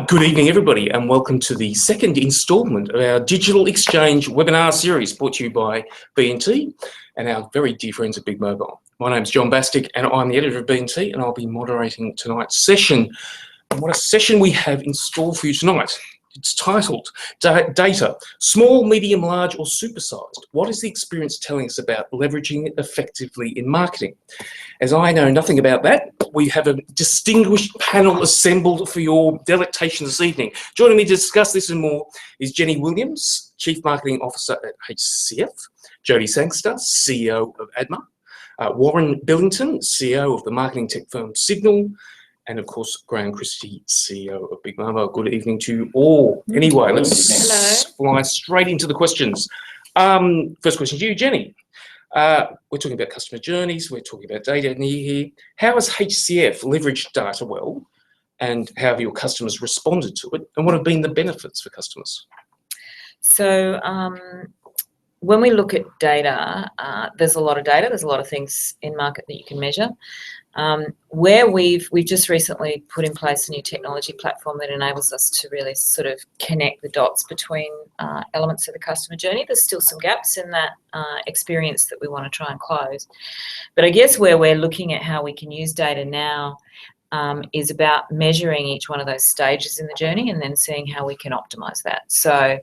Good evening, everybody, and welcome to the second instalment of our Digital Exchange webinar series brought to you by B&T and our very dear friends at Big Mobile. My name's John Bastick and I'm the editor of B&T, and I'll be moderating tonight's session. And what a session we have in store for you tonight. It's titled Data, Small, Medium, Large or Supersized. What is the experience telling us about leveraging it effectively in marketing? As I know nothing about that, we have a distinguished panel assembled for your delectation this evening. Joining me to discuss this and more is Jenny Williams, Chief Marketing Officer at HCF, Jodie Sangster, CEO of ADMA, Warren Billington, CEO of the marketing tech firm Signal, and of course, Graham Christie, CEO of Big Mobile. Good evening to you all. Anyway, let's fly straight into the questions. First question to you, Jenny. We're talking about customer journeys, we're talking about data here. How has HCF leveraged data well, and how have your customers responded to it, and what have been the benefits for customers? So when we look at data, there's a lot of data, there's a lot of things in market that you can measure. Where we've just recently put in place a new technology platform that enables us to really sort of connect the dots between elements of the customer journey. There's still some gaps in that experience that we want to try and close. But I guess where we're looking at how we can use data now is about measuring each one of those stages in the journey and then seeing how we can optimize that. So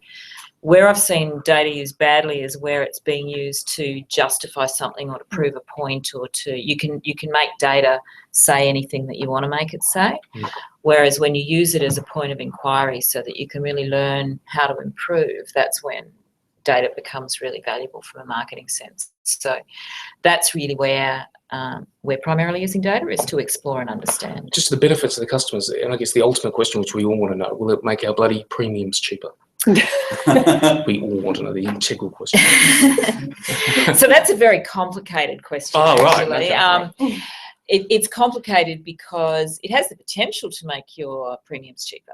where I've seen data used badly is where it's being used to justify something or to prove a point, or you can make data say anything that you want to make it say. Whereas when you use it as a point of inquiry so that you can really learn how to improve, that's when data becomes really valuable from a marketing sense. So that's really where we're primarily using data, is to explore and understand. Just the benefits of the customers, and I guess the ultimate question which we all want to know, will it make our bloody premiums cheaper? We all want to know the integral question. So that's a very complicated question. Oh, right. Actually. Okay. It's complicated because it has the potential to make your premiums cheaper.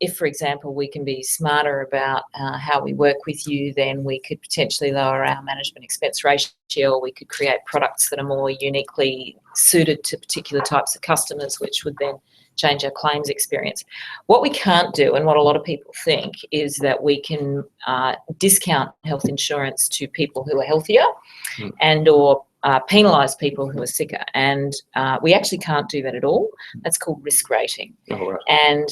If, for example, we can be smarter about how we work with you, then we could potentially lower our management expense ratio, or we could create products that are more uniquely suited to particular types of customers, which would then change our claims experience. What we can't do, and what a lot of people think, is that we can discount health insurance to people who are healthier and or penalise people who are sicker. And we actually can't do that at all. That's called risk rating. Oh, right. And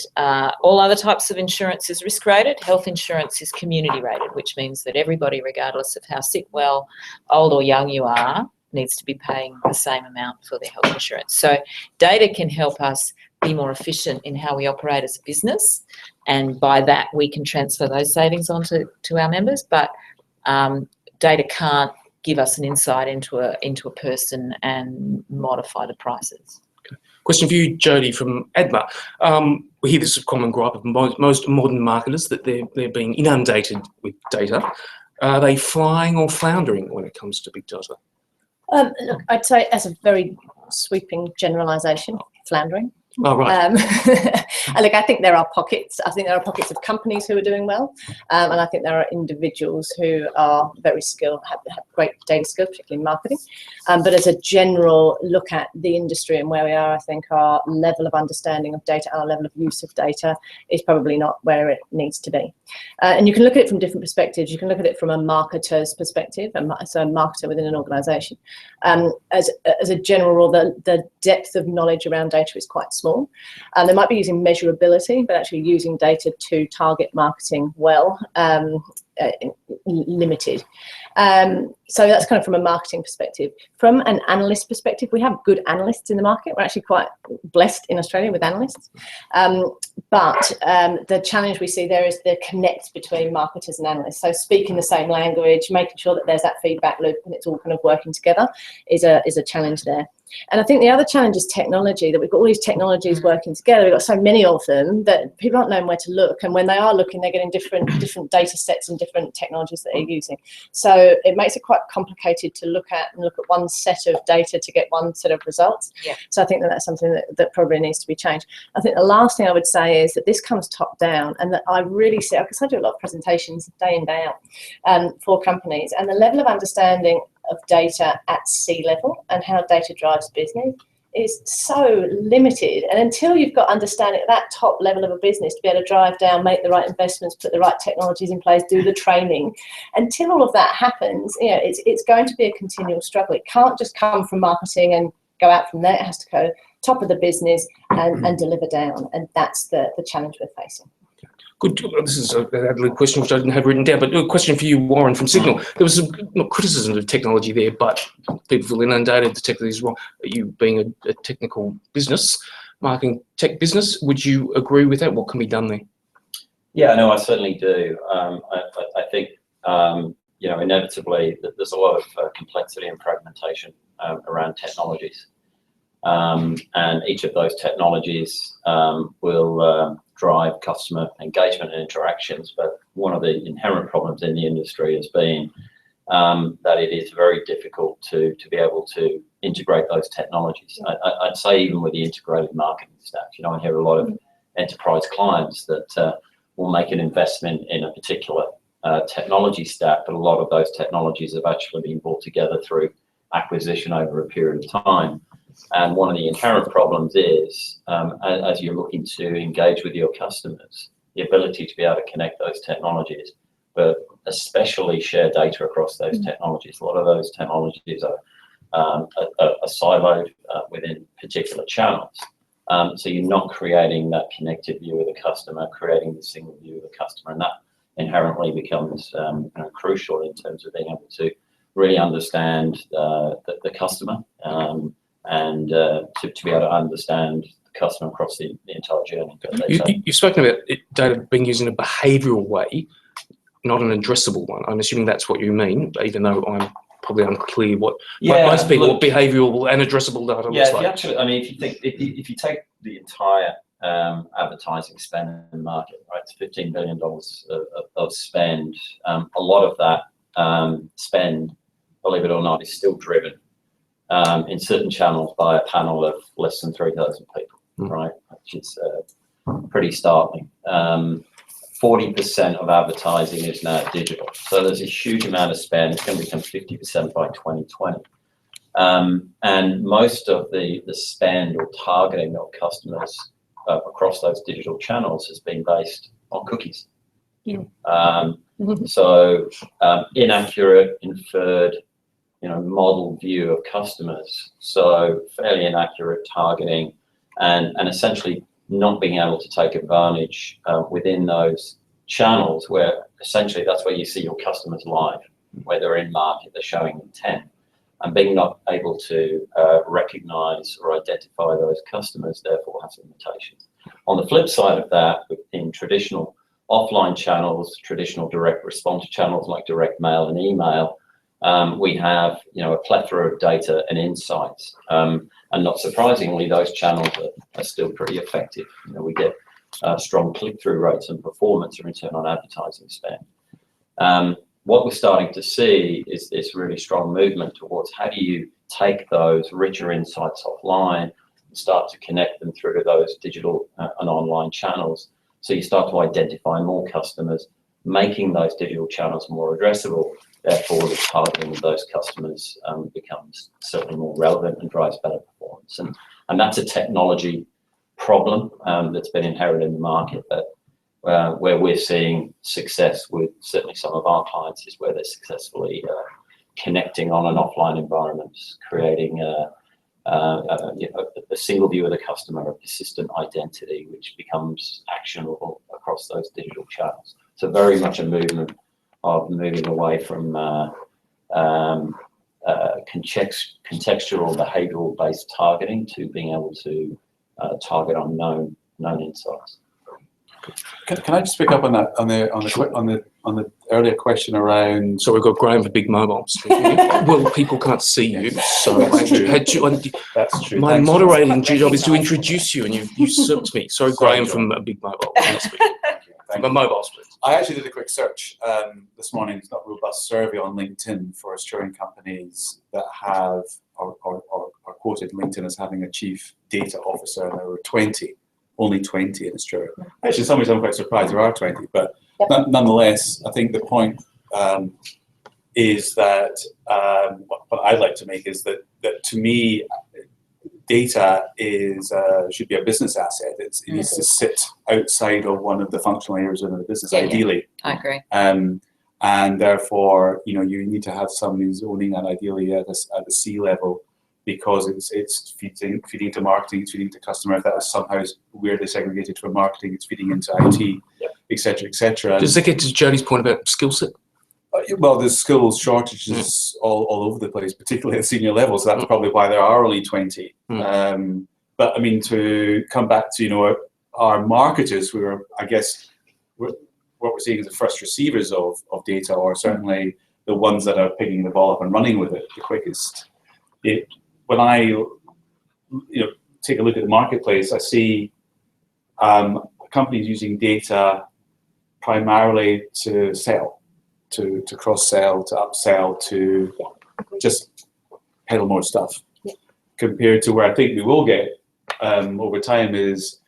all other types of insurance is risk rated. Health insurance is community rated, which means that everybody, regardless of how sick, well, old or young you are, needs to be paying the same amount for their health insurance. So data can help us be more efficient in how we operate as a business, and by that we can transfer those savings on to our members. But data can't give us an insight into a person and modify the prices. Okay. Question for you, Jodie, from ADMA. We hear this is a common gripe of most modern marketers, that they're being inundated with data. Are they flying or floundering when it comes to big data? Look, I'd say, as a very sweeping generalisation, floundering. Oh, right. Look, I think there are pockets. I think there are pockets of companies who are doing well, and I think there are individuals who are very skilled, have great data skills, particularly in marketing. But as a general look at the industry and where we are, I think our level of understanding of data, our level of use of data, is probably not where it needs to be. And you can look at it from different perspectives. You can look at it from a marketer's perspective, so a marketer within an organisation. As a general rule, the depth of knowledge around data is quite small. They might be using measurability, but actually using data to target marketing well, limited. So that's kind of from a marketing perspective. From an analyst perspective, we have good analysts in the market. We're actually quite blessed in Australia with analysts. But the challenge we see there is the connect between marketers and analysts. So speaking the same language, making sure that there's that feedback loop and it's all kind of working together is a challenge there. And I think the other challenge is technology, that we've got all these technologies working together. We've got so many of them that people aren't knowing where to look. And when they are looking, they're getting different data sets and different technologies that they're using. So it makes it quite complicated to look at one set of data to get one set of results. Yeah. So I think that's something that probably needs to be changed. I think the last thing I would say is that this comes top down, and that I really see, because I do a lot of presentations day in, day out for companies, and the level of understanding of data at C level and how data drives business is so limited. And until you've got understanding at that top level of a business to be able to drive down, make the right investments, put the right technologies in place, do the training, until all of that happens, you know, it's going to be a continual struggle. It can't just come from marketing and go out from there. It has to go top of the business and deliver down. And that's the challenge we're facing. Good. This is a question which I didn't have written down, but a question for you, Warren, from Signal. There was some criticism of technology there, but people feel inundated. The technology is wrong. You being a technical business, marketing tech business, would you agree with that? What can be done there? Yeah, no, I certainly do. I think, you know, inevitably there's a lot of complexity and fragmentation around technologies. And each of those technologies will drive customer engagement and interactions. But one of the inherent problems in the industry has been that it is very difficult to be able to integrate those technologies. I'd say even with the integrated marketing stack, you know, I hear a lot of enterprise clients that will make an investment in a particular technology stack, but a lot of those technologies have actually been brought together through acquisition over a period of time. And one of the inherent problems is, as you're looking to engage with your customers, the ability to be able to connect those technologies, but especially share data across those technologies. A lot of those technologies are siloed within particular channels. So you're not creating that connected view of the customer, creating the single view of the customer, and that inherently becomes crucial in terms of being able to really understand the customer. And to be able to understand the customer across the entire journey. You've spoken about data being used in a behavioural way, not an addressable one. I'm assuming that's what you mean, even though I'm probably unclear what most people what behavioural and addressable data looks like. Actually, I mean, if you take the entire advertising spend in the market, right, it's $15 billion of spend. A lot of that spend, believe it or not, is still driven in certain channels by a panel of less than 3,000 people, right? Which is pretty startling. 40% of advertising is now digital. So there's a huge amount of spend. It's going to become 50% by 2020. And most of the spend or targeting of customers across those digital channels has been based on cookies. Yeah. So inaccurate, inferred, model view of customers. So fairly inaccurate targeting and essentially not being able to take advantage within those channels where essentially that's where you see your customers live, where they're in market, they're showing intent, and being not able to recognize or identify those customers therefore has limitations. On the flip side of that, in traditional offline channels, traditional direct response channels like direct mail and email, we have a plethora of data and insights, and not surprisingly, those channels are still pretty effective. We get strong click-through rates and performance and return on advertising spend. What we're starting to see is this really strong movement towards how do you take those richer insights offline and start to connect them through to those digital and online channels. So you start to identify more customers, making those digital channels more addressable. Therefore, the targeting of those customers becomes certainly more relevant and drives better performance. And that's a technology problem that's been inherent in the market, but where we're seeing success with certainly some of our clients is where they're successfully connecting on an offline environment, creating a single view of the customer, a persistent identity, which becomes actionable across those digital channels. So very much a movement of moving away from contextual behavioural based targeting to being able to target on known insights. Can I just pick up on that on the earlier question around? So we've got Graham for Big Mobile. Well, people can't see you, so I had to. That's true. My moderating job is to introduce you, and you've usurped me. Sorry, Graham from Big Mobile. My mobile split. I actually did a quick search this morning. It's not a robust survey on LinkedIn for Australian companies that have are quoted LinkedIn as having a chief data officer, and there were 20. Only 20 in Australia. Actually, in some ways I'm quite surprised there are 20, but nonetheless, I think the point is that what I'd like to make is that to me, data is should be a business asset. It needs to sit outside of one of the functional areas within the business, ideally. I agree. And therefore, you need to have somebody who's owning that ideally at the C level, because it's feeding into marketing, it's feeding to customer. If that is somehow weirdly segregated from marketing, it's feeding into IT, etc., etc. Does that get to Jodie's point about skill set? Well, there's skills shortages all over the place, particularly at senior levels. So that's probably why there are only 20. But I mean, to come back to our marketers, what we're seeing is the first receivers of data, or certainly the ones that are picking the ball up and running with it the quickest. When I take a look at the marketplace, I see companies using data primarily to sell, to cross-sell, to upsell, to just peddle more stuff, compared to where I think we will get over time is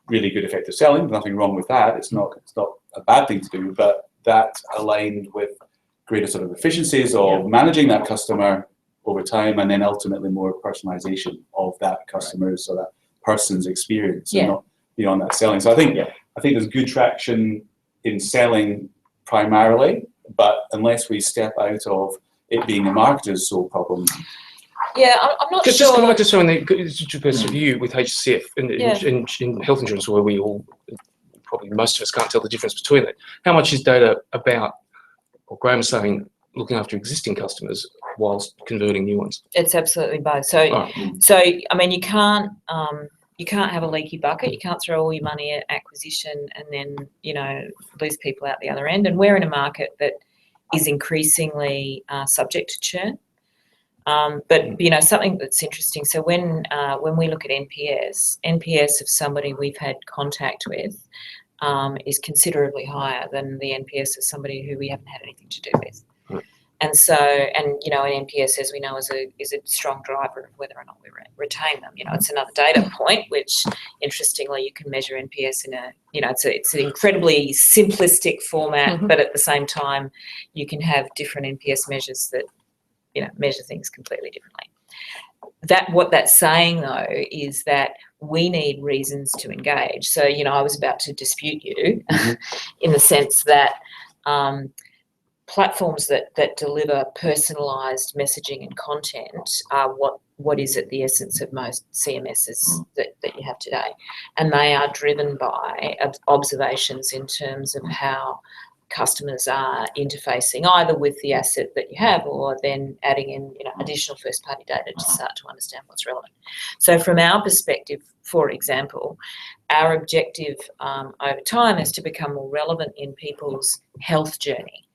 really good effective selling. Nothing wrong with that. It's not a bad thing to do, but that aligned with greater sort of efficiencies of managing that customer over time, and then ultimately more personalization of that customer's or that person's experience, and not beyond that selling. So I think there's good traction in selling primarily, but unless we step out of it being the marketer's sole problem. Yeah, I'm not sure. Just come back to something that you with HCF in health insurance, where we all, probably most of us can't tell the difference between it. How much is data about, what Graham's saying, looking after existing customers whilst converting new ones? It's absolutely both. So I mean, you can't have a leaky bucket. You can't throw all your money at acquisition and then lose people out the other end. And we're in a market that is increasingly subject to churn. But something that's interesting. So when we look at NPS of somebody we've had contact with is considerably higher than the NPS of somebody who we haven't had anything to do with. And so, an NPS, as we know, is a strong driver of whether or not we retain them. It's another data point, which interestingly you can measure NPS in it's an incredibly simplistic format, but at the same time you can have different NPS measures that measure things completely differently. What that's saying though is that we need reasons to engage. So I was about to dispute you in the sense that platforms that deliver personalised messaging and content are what is at the essence of most CMSs that you have today, and they are driven by observations in terms of how customers are interfacing either with the asset that you have, or then adding in additional first-party data to start to understand what's relevant. So from our perspective, for example, our objective over time is to become more relevant in people's health journey.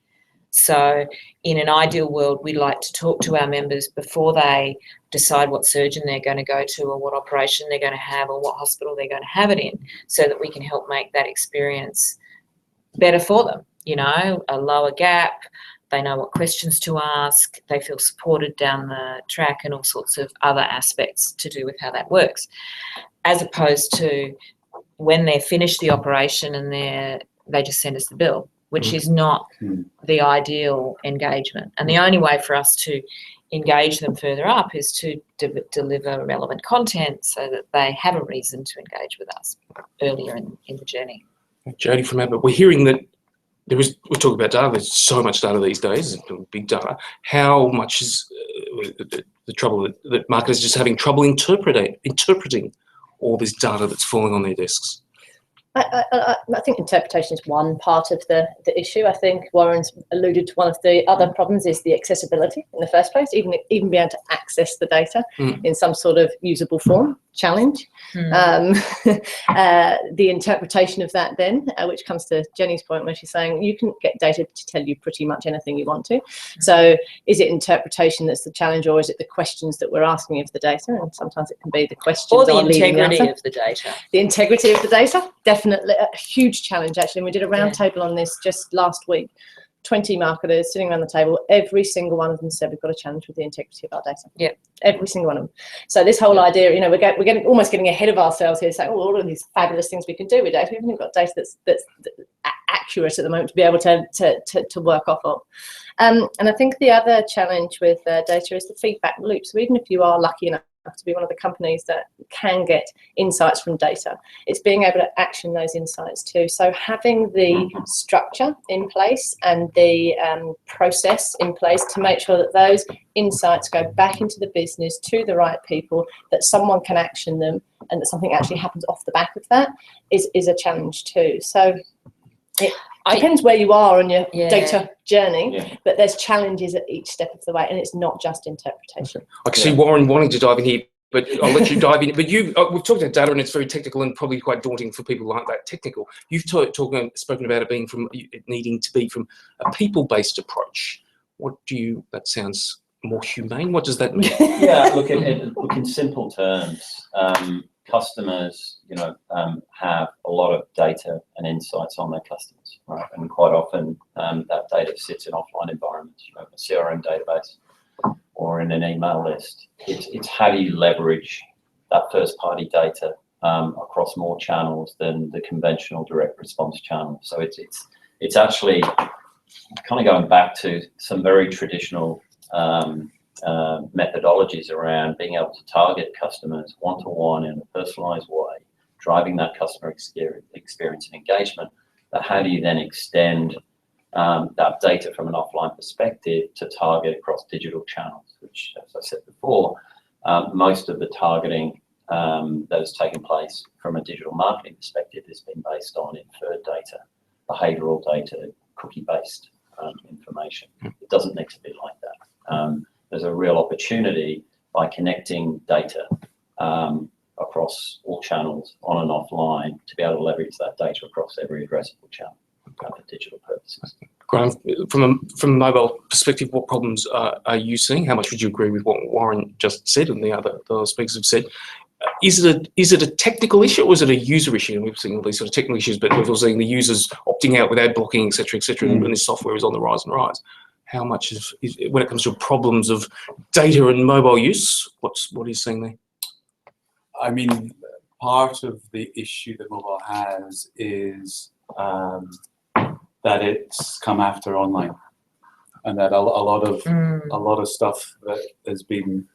So in an ideal world, we'd like to talk to our members before they decide what surgeon they're going to go to, or what operation they're going to have, or what hospital they're going to have it in, so that we can help make that experience better for them. A lower gap, they know what questions to ask, they feel supported down the track, and all sorts of other aspects to do with how that works, as opposed to when they're finished the operation and they just send us the bill, which is not the ideal engagement. And the only way for us to engage them further up is to deliver relevant content so that they have a reason to engage with us earlier in the journey. Jodie, from Abbott, we're hearing that we're talking about data. There's so much data these days, big data. How much is the trouble that marketers are just having trouble interpreting all this data that's falling on their desks? I think interpretation is one part of the issue. I think Warren's alluded to one of the other problems is the accessibility in the first place, even being able to access the data in some sort of usable form. Challenge. The interpretation of that then, which comes to Jenny's point where she's saying you can get data to tell you pretty much anything you want to. So is it interpretation that's the challenge, or is it the questions that we're asking of the data? And sometimes it can be the questions or the integrity of the data. The integrity of the data, definitely a huge challenge actually. And we did a roundtable on this just last week. 20 marketers sitting around the table, every single one of them said we've got a challenge with the integrity of our data. Yeah, every single one of them. So this whole idea, we're almost getting ahead of ourselves here, saying, all of these fabulous things we can do with data. We haven't got data that's accurate at the moment to be able to work off of. And I think the other challenge with data is the feedback loop. So even if you are lucky enough enough to be one of the companies that can get insights from data. It's being able to action those insights too. So having the structure in place and the process in place to make sure that those insights go back into the business to the right people, that someone can action them, and that something actually happens off the back of that is a challenge too. So it depends where you are on your data journey, but there's challenges at each step of the way, and it's not just interpretation. I can see Warren wanting to dive in here, but I'll let you dive in. But we've talked about data, and it's very technical and probably quite daunting for people who aren't that technical. You've spoken about it being needing to be from a people-based approach. That sounds more humane. What does that mean? Yeah, look in simple terms. Customers, have a lot of data and insights on their customers, right? And quite often that data sits in offline environments, a CRM database or in an email list. It's how do you leverage that first-party data across more channels than the conventional direct response channel. So it's actually kind of going back to some very traditional methodologies around being able to target customers one-to-one in a personalized way, driving that customer experience and engagement. But how do you then extend that data from an offline perspective to target across digital channels, which, as I said before, most of the targeting that has taken place from a digital marketing perspective has been based on inferred data, behavioural data, cookie-based information. It doesn't need to be like that. There's a real opportunity by connecting data across all channels on and offline to be able to leverage that data across every addressable channel for digital purposes. Graham, from a mobile perspective, what problems are you seeing? How much would you agree with what Warren just said and the other speakers have said? Is it a technical issue or is it a user issue? And we've seen all these sort of technical issues, but we've also seen the users opting out with ad blocking, et cetera, and this software is on the rise and rise. How much is when it comes to problems of data and mobile use, what are you seeing there? I mean, part of the issue that mobile has is that it's come after online, and that a lot of stuff that has been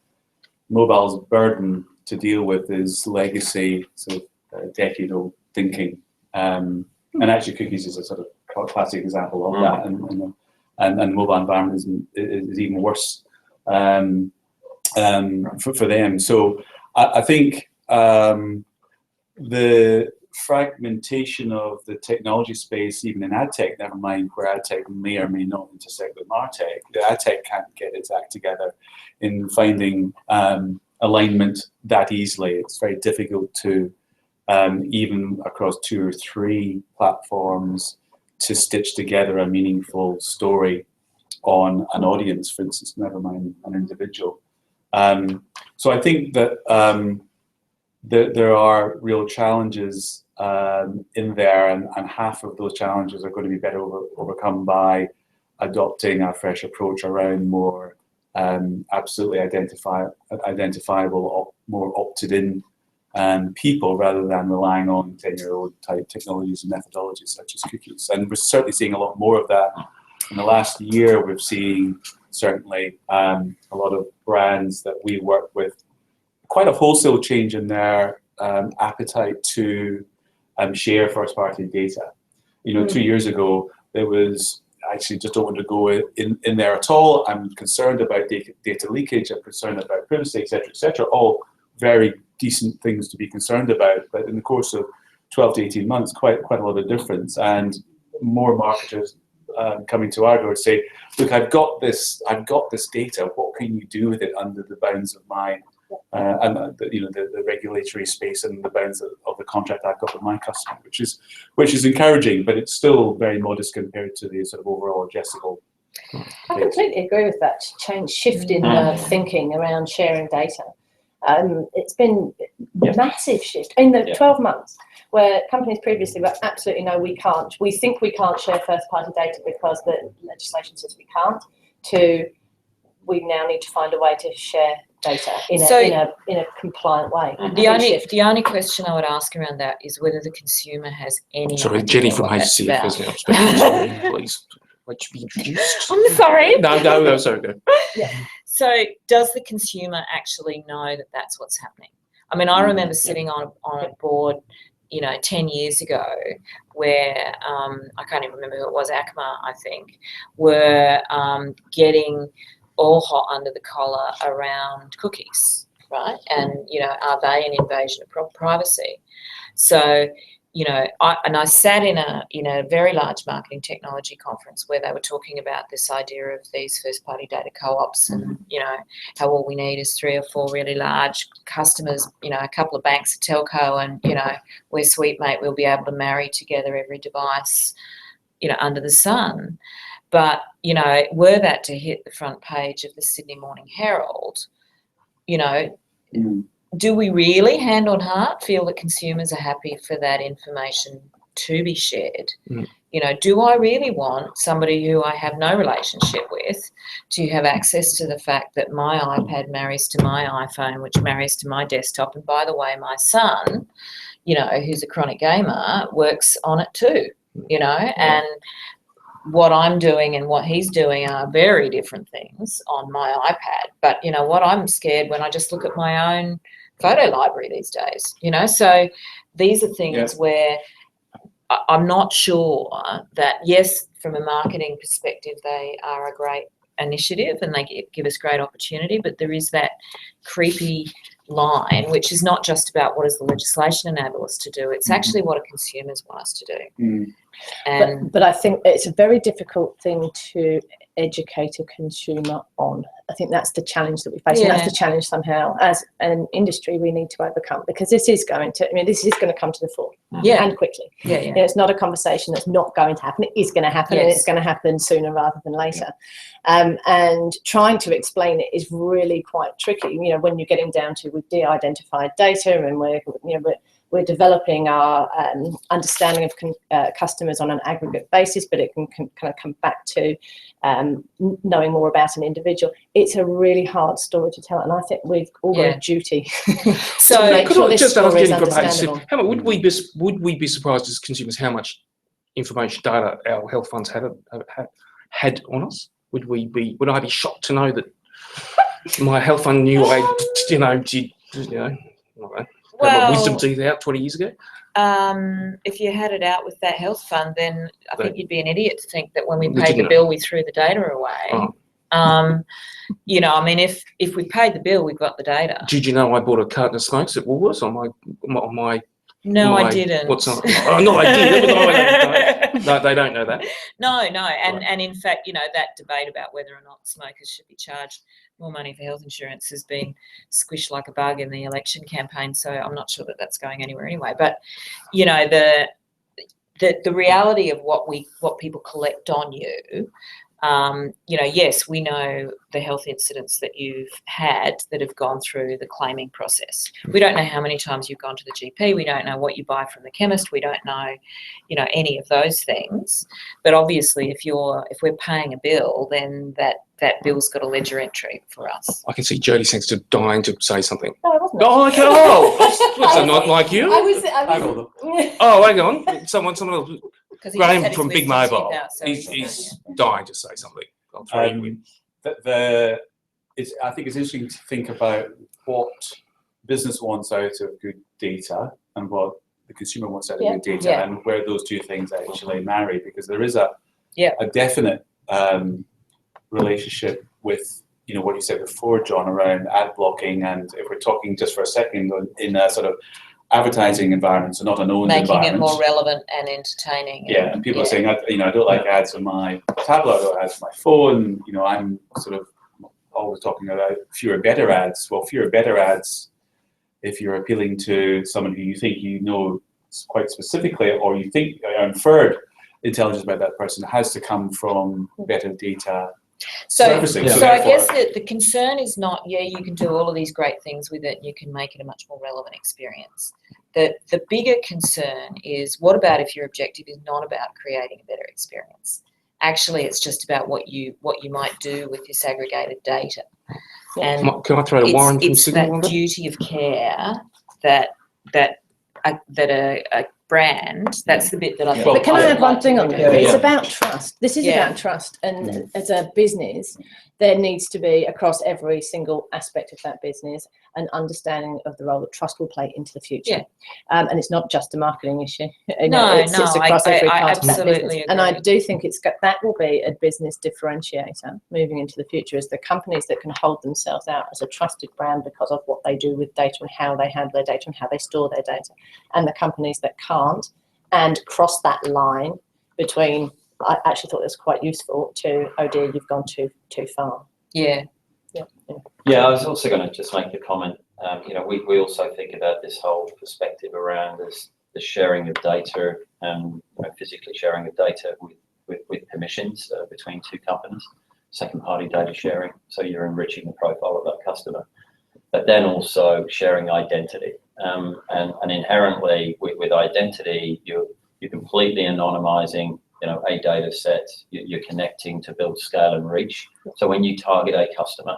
mobile's burden to deal with is legacy, sort of decade-old thinking, and actually cookies is a sort of classic example of that, and the mobile environment is even worse for them. So I think the fragmentation of the technology space, even in ad tech, never mind where ad tech may or may not intersect with MarTech, the ad tech can't get its act together in finding alignment that easily. It's very difficult to, even across 2 or 3 platforms, to stitch together a meaningful story on an audience, for instance, never mind an individual. So I think that there are real challenges in there, and half of those challenges are going to be better overcome by adopting a fresh approach around more absolutely identifiable, more opted-in people, rather than relying on 10-year-old type technologies and methodologies such as cookies. And we're certainly seeing a lot more of that. In the last year, we've seen certainly a lot of brands that we work with, quite a wholesale change in their appetite to share first-party data. 2 years ago, there was, actually just don't want to go in there at all. I'm concerned about data leakage, I'm concerned about privacy, et cetera, all very decent things to be concerned about. But in the course of 12 to 18 months, quite a lot of difference, and more marketers coming to our door to say, look, I've got this data, what can you do with it under the bounds of my and the regulatory space and the bounds of the contract I've got with my customer, which is encouraging, but it's still very modest compared to the sort of overall addressable. I completely agree with that shift in thinking around sharing data. It's been a massive shift in the 12 months, where companies previously were absolutely no, we can't. We think we can't share first-party data because the legislation says we can't. To we now need to find a way to share data in a compliant way. The only question I would ask around that is whether the consumer has any. Sorry, Jenny from HCF is now speaking. Please, let you be introduced. I'm sorry. No, sorry. Go. Yeah. So does the consumer actually know that that's what's happening? I mean, I remember sitting on a board, 10 years ago where, I can't even remember who it was, ACMA, I think, were getting all hot under the collar around cookies, right? And, are they an invasion of privacy? So, I sat in a very large marketing technology conference where they were talking about this idea of these first-party data co-ops and, how all we need is 3 or 4 really large customers, a couple of banks, a telco, and, we're sweet, mate, we'll be able to marry together every device, under the sun. But, were that to hit the front page of the Sydney Morning Herald, do we really, hand on heart, feel that consumers are happy for that information to be shared? Do I really want somebody who I have no relationship with to have access to the fact that my iPad marries to my iPhone, which marries to my desktop? And by the way, my son, who's a chronic gamer, works on it too, and what I'm doing and what he's doing are very different things on my iPad. But, what I'm scared when I just look at my own photo library these days, so these are things where I'm not sure that, yes, from a marketing perspective, they are a great initiative and they give us great opportunity, but there is that creepy line, which is not just about what does the legislation enable us to do, it's actually what do consumers want us to do. And but I think it's a very difficult thing to educate a consumer on. I think that's the challenge that we face, and that's the challenge somehow as an industry we need to overcome, because this is going to come to the fore and quickly. It's not a conversation that's not going to happen. It is going to happen, and it's going to happen sooner rather than later. And trying to explain it is really quite tricky. When you're getting down to, we've de-identified data, and we're developing our understanding of customers on an aggregate basis, but it can kind of come back to knowing more about an individual. It's a really hard story to tell, and I think we've all got a duty so to make sure this story is understandable. How much would we be surprised as consumers how much information data our health funds had on us? Would I be shocked to know that my health fund knew my wisdom teeth out 20 years ago? If you had it out with that health fund, then I think you'd be an idiot to think that when we paid the bill, we threw the data away. If we paid the bill, we've got the data. Did you know I bought a carton of smokes at Woolworths on my No, I didn't. What's on? Oh, no, I did. No, they don't know that. No. And in fact, that debate about whether or not smokers should be charged more money for health insurance has been squished like a bug in the election campaign. So I'm not sure that that's going anywhere anyway. But, the reality of what people collect on you, yes, we know the health incidents that you've had that have gone through the claiming process. We don't know how many times you've gone to the GP. We don't know what you buy from the chemist. We don't know, any of those things. But obviously, if we're paying a bill, then that bill's got a ledger entry for us. I can see Jodie Sangster dying to say something. No, I wasn't. Oh, okay. What's that, not like you? I was. Oh, hang on. Someone else. Graham from Big Mobile. He's dying to say something. I'll throw you in. I think it's interesting to think about what business wants out of good data and what the consumer wants out of good data, and where those two things actually marry, because there is a definite relationship with what you said before, John, around ad blocking, and if we're talking just for a second in a sort of advertising environment, so not an owned making environment. It more relevant and entertaining. And people are saying, I don't like ads on my tablet, I don't like ads on my phone. I'm sort of always talking about fewer better ads. Well, fewer better ads, if you're appealing to someone who you think quite specifically, or you think inferred intelligence about that person, has to come from better data. So I guess the concern is not, you can do all of these great things with it, you can make it a much more relevant experience. The bigger concern is, what about if your objective is not about creating a better experience? Actually, it's just about what you might do with this aggregated data. And can I throw a Warren from It's Sydney that duty of care that a brand, that's the bit that I think. Well, But can I add one thing on that? Yeah, It's yeah. about trust. This is Yeah. about trust. And as a business, there needs to be, across every single aspect of that business, an understanding of the role that trust will play into the future. Yeah. And it's not just a marketing issue. No, it's no, across I every part of that absolutely business. And I agree. do think that will be a business differentiator moving into the future, is the companies that can hold themselves out as a trusted brand because of what they do with data and how they handle their data and how they store their data, and the companies that can't, and cross that line between, I actually thought this was quite useful, to, oh dear, you've gone too far. Yeah. Yeah, I was also going to just make a comment. We also think about this whole perspective around the sharing of data and physically sharing of data with permissions between two companies, second-party data sharing. So you're enriching the profile of that customer, but then also sharing identity. And inherently with identity, you're completely anonymizing a data set. You're connecting to build scale and reach. So when you target a customer,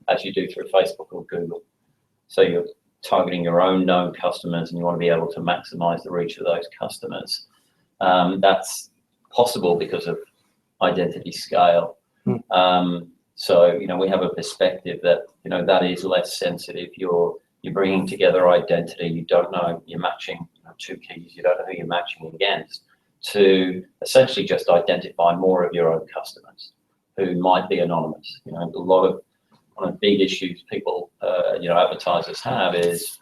as you do through Facebook or Google, so you're targeting your own known customers and you want to be able to maximize the reach of those customers. That's possible because of identity scale. So we have a perspective that that is less sensitive. You're bringing together identity. You don't know, you're matching two keys. You don't know who you're matching against, to essentially just identify more of your own customers who might be anonymous. A lot of one of the big issues people, advertisers have is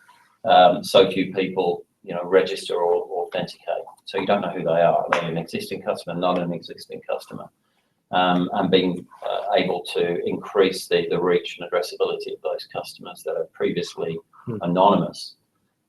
so few people, register or authenticate. So you don't know who they are. Are they an existing customer, not an existing customer? And being able to increase the reach and addressability of those customers that are previously anonymous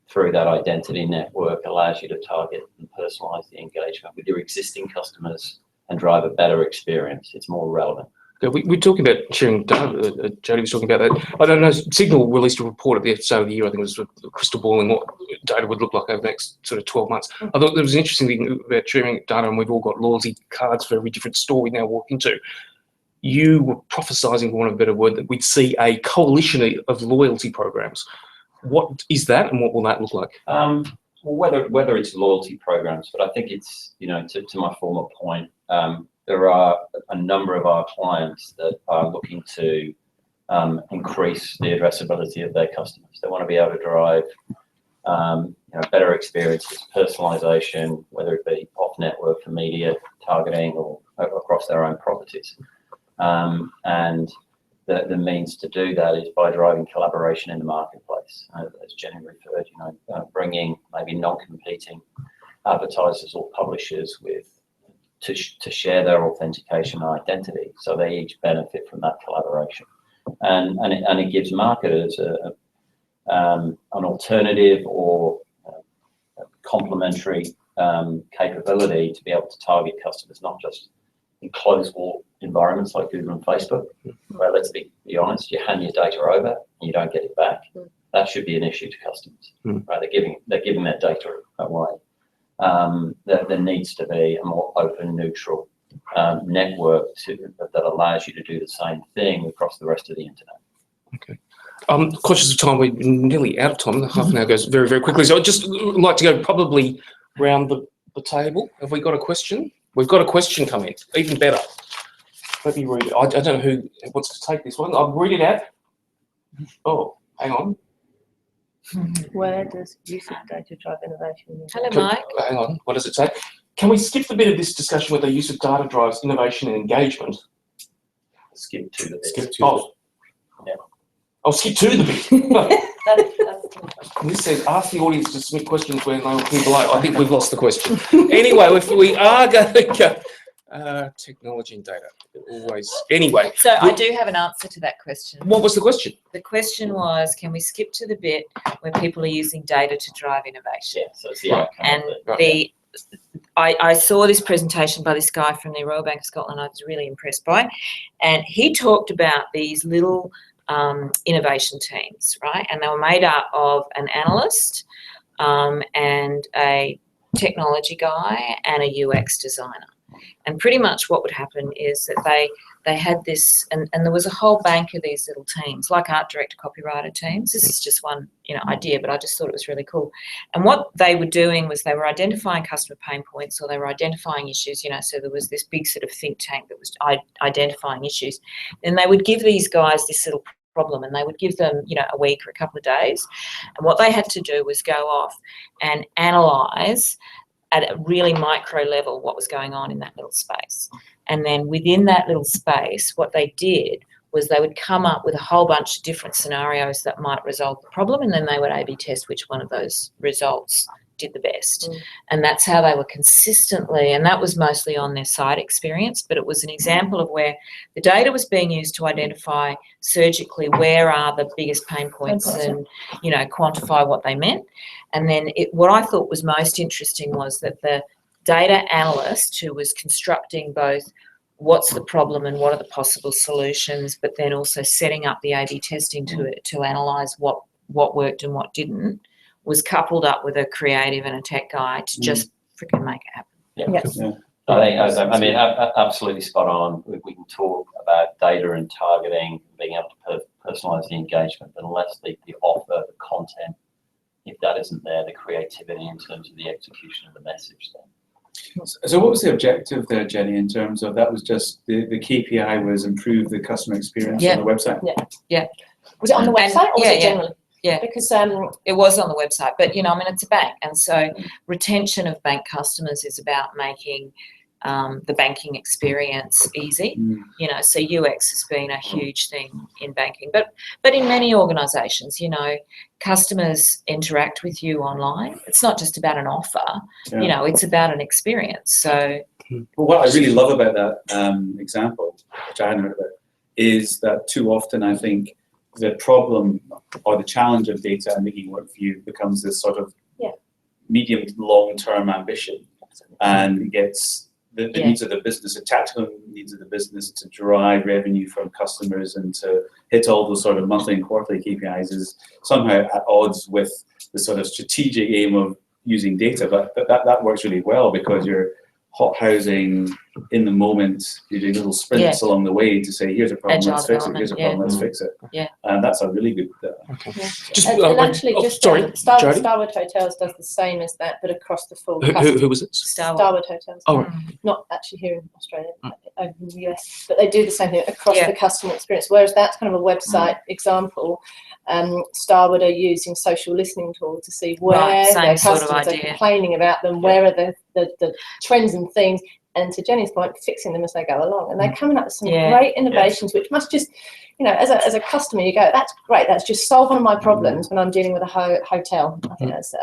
through that identity network allows you to target and personalize the engagement with your existing customers and drive a better experience. It's more relevant. Yeah, we're talking about sharing data. Jodie was talking about that. I don't know, Signal released a report at the start of the year, I think it was crystal balling what data would look like over the next sort of 12 months. I thought there was an interesting thing about sharing data, and we've all got loyalty cards for every different store we now walk into. You were prophesising, for want of a better word, that we'd see a coalition of loyalty programs. What is that, and what will that look like? Well, whether it's loyalty programs, but I think it's, to my former point, there are a number of our clients that are looking to increase the addressability of their customers. They want to be able to drive better experiences, personalization, whether it be off network for media targeting or across their own properties. And the means to do that is by driving collaboration in the marketplace, as Jenny referred, bringing maybe non-competing advertisers or publishers to share their authentication and identity, so they each benefit from that collaboration, and it gives marketers an alternative or complementary capability to be able to target customers, not just in closed wall environments like Google and Facebook, where, let's be honest, you hand your data over and you don't get it back. That should be an issue to customers, right? They're giving their data away. There needs to be a more open, neutral network that allows you to do the same thing across the rest of the internet. Okay. Conscious of time, we're nearly out of time. Half an hour goes very, very quickly. So I'd just like to go probably round the table. Have we got a question? We've got a question coming. Even better. Let me read it. I don't know who wants to take this one. I'll read it out. Oh, hang on. Where does use of data drive innovation? Hello, Mike. Hang on. What does it say? Can we skip the bit of this discussion where the use of data drives innovation and engagement? Skip to the bit. Skip to Oh, Yeah. I'll skip to the bit. This says, ask the audience to submit questions when they will appear below. I think we've lost the question. Anyway, if we are going to go, technology and data, always. Anyway. So I do have an answer to that question. What was the question? The question was, can we skip to the bit where people are using data to drive innovation? Yeah, so it's the outcome. And of it. I saw this presentation by this guy from the Royal Bank of Scotland I was really impressed by, and he talked about these little innovation teams, right? And they were made up of an analyst and a technology guy and a UX designer. And pretty much what would happen is that they had this, and there was a whole bank of these little teams, like art director, copywriter teams. This is just one, idea, but I just thought it was really cool. And what they were doing was they were identifying customer pain points, or they were identifying issues, so there was this big sort of think tank that was identifying issues. And they would give these guys this little problem, and they would give them, a week or a couple of days. And what they had to do was go off and analyse at a really micro level what was going on in that little space. And then within that little space, what they did was they would come up with a whole bunch of different scenarios that might resolve the problem, and then they would A/B test which one of those results did the best. And that's how they were consistently, and that was mostly on their site experience, but it was an example of where the data was being used to identify surgically where are the biggest pain points and, quantify what they meant. And then what I thought was most interesting was that the data analyst who was constructing both what's the problem and what are the possible solutions, but then also setting up the A/B testing to analyse what worked and what didn't, was coupled up with a creative and a tech guy to just freaking make it happen. Yeah. I mean, absolutely spot on. We can talk about data and targeting, being able to personalise the engagement, but unless the offer, the content, if that isn't there, the creativity in terms of the execution of the message then. So what was the objective there, Jenny, in terms of that was just the KPI was improve the customer experience on the website? Yeah. Was it on the website or was it generally? Yeah. Because it was on the website, but it's a bank, and so retention of bank customers is about making the banking experience easy. So UX has been a huge thing in banking, but in many organisations, customers interact with you online. It's not just about an offer, it's about an experience. So, well, what I really love about that example, which I hadn't heard about, is that too often I think the problem or the challenge of data and making work for you becomes this sort of medium to long-term ambition, and it gets the needs of the business, the tactical needs of the business to drive revenue from customers and to hit all those sort of monthly and quarterly KPIs is somehow at odds with the sort of strategic aim of using data. But that works really well because you're hot housing in the moment, you do little sprints along the way to say, here's a problem, let's fix it, here's a problem, let's fix it. And that's a really good Starwood Hotels does the same as that, but across the full who was it? Starwood Hotels. Not actually here in Australia, over in the US, but they do the same thing across the customer experience, whereas that's kind of a website example. Starwood are using social listening tools to see where their customers are complaining about them, where are the trends and themes, and to Jenny's point, fixing them as they go along. And they're coming up with some great innovations, which must just, as a customer, you go, that's great, that's just solved one of my problems when I'm dealing with a hotel. I think it's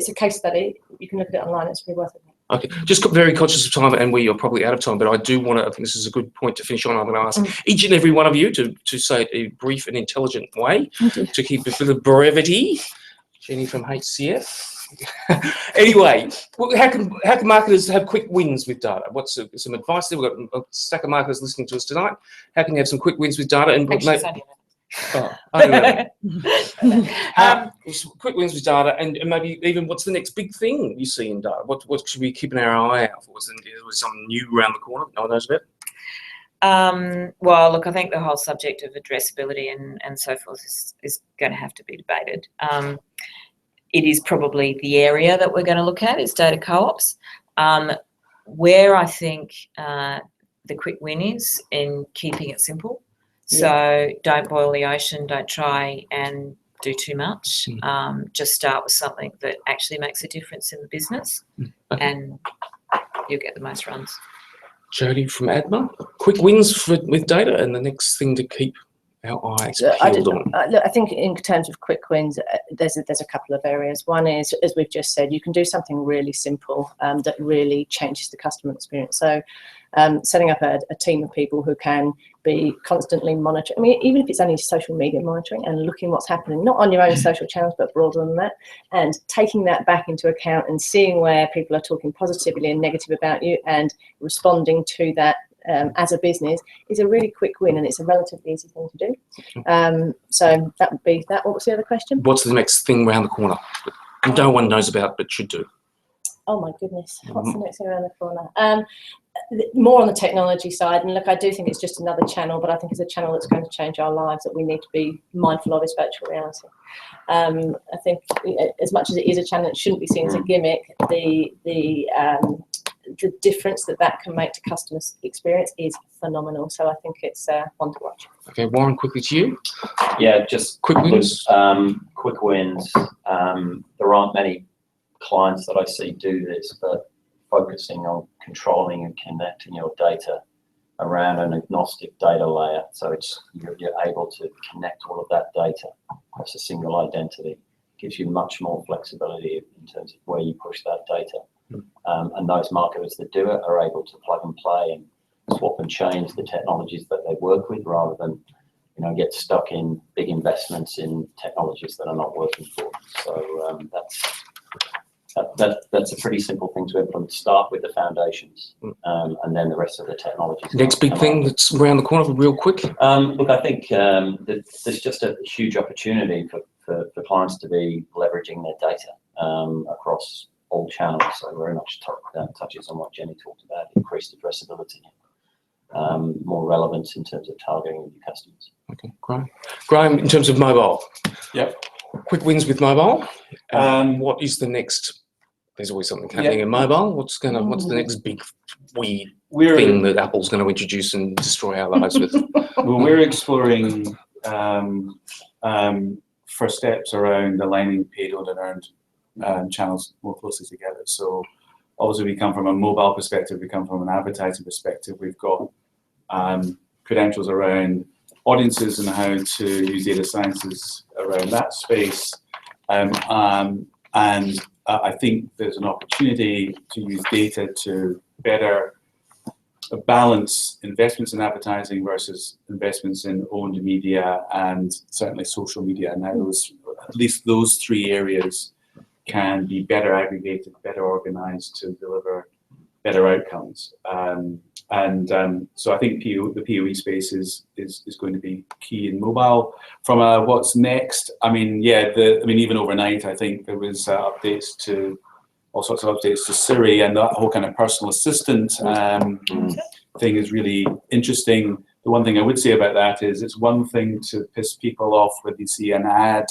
a case study. You can look at it online, it's really worth it. Okay, just got very conscious of time, and we are probably out of time, but I do want to, I think this is a good point to finish on. I'm going to ask each and every one of you to say it in a brief and intelligent way, to keep it for the brevity. Jenny from HCF. Anyway, how can marketers have quick wins with data? What's some advice there? We've got a stack of marketers listening to us tonight. How can you have some quick wins with data? And quick wins with data, and maybe even what's the next big thing you see in data? What should we keep our eye out for? Was something new around the corner that no one knows about? Well, look, I think the whole subject of addressability and so forth is going to have to be debated. It is probably the area that we're going to look at is data co-ops, where I think the quick win is in keeping it simple. So don't boil the ocean, don't try and do too much. Just start with something that actually makes a difference in the business, and you'll get the most runs. Jodie from ADMA, quick wins with data, and the next thing to keep our eyes peeled on. Look, I think in terms of quick wins, there's a couple of areas. One is, as we've just said, you can do something really simple that really changes the customer experience. So setting up a team of people who can be constantly monitoring, I mean, even if it's only social media monitoring and looking what's happening, not on your own social channels, but broader than that, and taking that back into account and seeing where people are talking positively and negative about you and responding to that as a business is a really quick win, and it's a relatively easy thing to do. So that would be that. What was the other question? What's the next thing around the corner that no one knows about but should do? Oh my goodness, what's the next thing around the corner? more on the technology side. And look, I do think it's just another channel, but I think it's a channel that's going to change our lives that we need to be mindful of, is virtual reality. I think as much as it is a channel, it shouldn't be seen as a gimmick. The difference that can make to customers' experience is phenomenal. So I think it's one to watch. Okay, Warren, quickly to you. Yeah, just Quick wins. Quick wins. There aren't many clients that I see do this, but focusing on controlling and connecting your data around an agnostic data layer. So you're able to connect all of that data as a single identity. Gives you much more flexibility in terms of where you push that data. And those marketers that do it are able to plug and play and swap and change the technologies that they work with, rather than get stuck in big investments in technologies that are not working for them. So that's a pretty simple thing to implement. Start with the foundations, and then the rest of the technologies. Next big thing that's around the corner, real quick. Look, I think there's just a huge opportunity for clients to be leveraging their data across all channels. So very much touches on what Jenny talked about: increased addressability, more relevance in terms of targeting new customers. Okay, Graham, in terms of mobile. Yep. Quick wins with mobile. What is the next? There's always something happening in mobile. What's the next big weird thing that Apple's going to introduce and destroy our lives with? Well, we're exploring first steps around aligning paid and earned channels more closely together. So obviously we come from a mobile perspective, we come from an advertising perspective. We've got credentials around audiences and how to use data sciences around that space. And I think there's an opportunity to use data to better balance investments in advertising versus investments in owned media and certainly social media. And now at least those three areas can be better aggregated, better organized to deliver better outcomes. So I think the PoE space is going to be key in mobile. From what's next, even overnight, I think there was all sorts of updates to Siri, and that whole kind of personal assistant thing is really interesting. The one thing I would say about that is it's one thing to piss people off when they see an ad,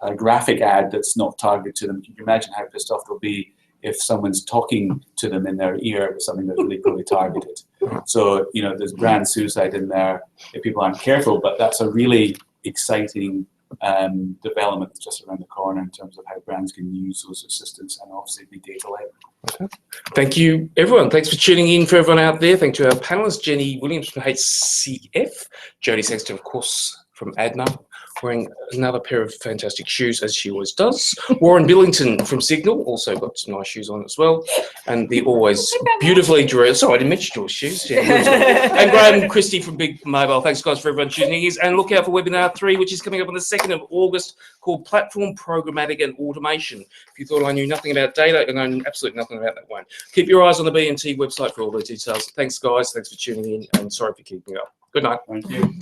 a graphic ad that's not targeted to them. Can you imagine how pissed off they'll be if someone's talking to them in their ear with something that's really poorly targeted? So, there's brand suicide in there if people aren't careful, but that's a really exciting development that's just around the corner in terms of how brands can use those assistants and obviously be data-led. Okay. Thank you, everyone. Thanks for tuning in. For everyone out there, thank you to our panellists, Jenny Williams from HCF, Jodie Sangster, of course, from ADNA, wearing another pair of fantastic shoes, as she always does. Warren Billington from Signal, also got some nice shoes on as well. And the always beautifully dressed, sorry, I didn't mention your shoes. Yeah, and Graham Christie from Big Mobile. Thanks, guys, for everyone tuning in. And look out for webinar 3, which is coming up on the 2nd of August, called Platform Programmatic and Automation. If you thought I knew nothing about data, I know absolutely nothing about that one. Keep your eyes on the BNT website for all the details. Thanks, guys. Thanks for tuning in, and sorry for keeping up. Good night. Thank you.